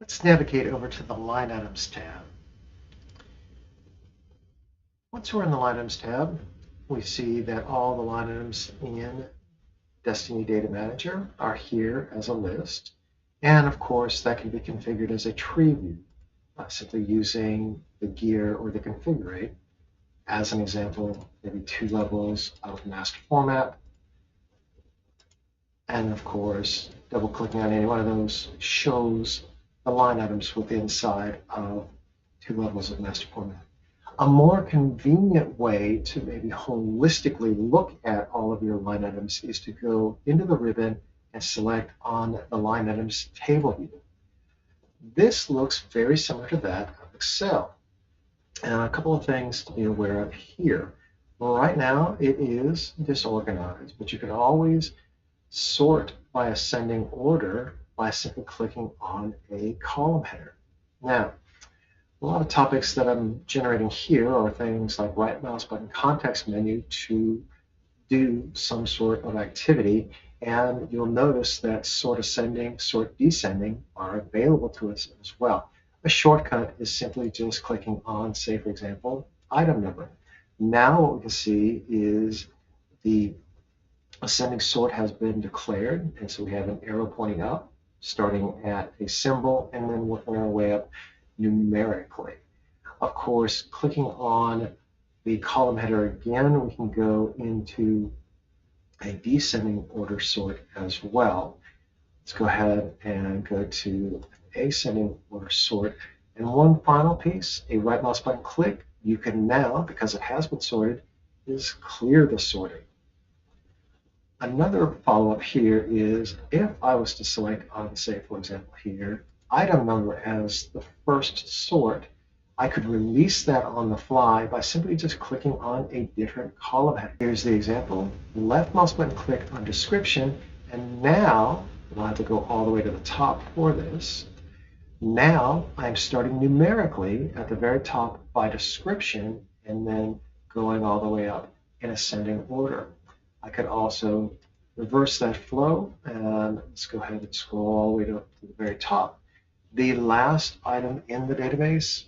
Let's navigate over to the Line Items tab. Once we're in the Line Items tab, we see that all the line items in DESTINI Data Manager are here as a list. And of course, that can be configured as a tree view, simply using the gear or the configurate. As an example, maybe 2 levels of master format. And of course, double-clicking on any one of those shows the line items within inside of 2 levels of master format. A more convenient way to maybe holistically look at all of your line items is to go into the ribbon and select on the line items table view. This looks very similar to that of Excel. And a couple of things to be aware of here. Well, right now it is disorganized, but you can always sort by ascending order by simply clicking on a column header. Now, a lot of topics that I'm generating here are things like right mouse button context menu to do some sort of activity, and you'll notice that sort ascending, sort descending are available to us as well. A shortcut is simply just clicking on, say for example, item number. Now what we can see is the ascending sort has been declared, and so we have an arrow pointing up, starting at a symbol and then working our way up numerically. Of course, clicking on the column header again, we can go into a descending order sort as well. Let's go ahead and go to ascending order sort. And one final piece, a right mouse button click, you can now, because it has been sorted, is clear the sorting. Another follow-up here is if I was to select on, say, for example here, item number as the first sort, I could release that on the fly by simply just clicking on a different column header. Here's the example. Left mouse button click on description, and now, I'll have to go all the way to the top for this. Now I'm starting numerically at the very top by description and then going all the way up in ascending order. I could also reverse that flow, and let's go ahead and scroll all the way to the very top. The last item in the database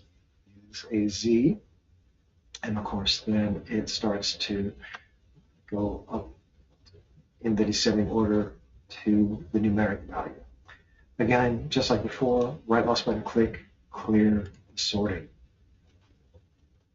is a Z, and of course then it starts to go up in the descending order to the numeric value. Again, just like before, right mouse button click, clear the sorting.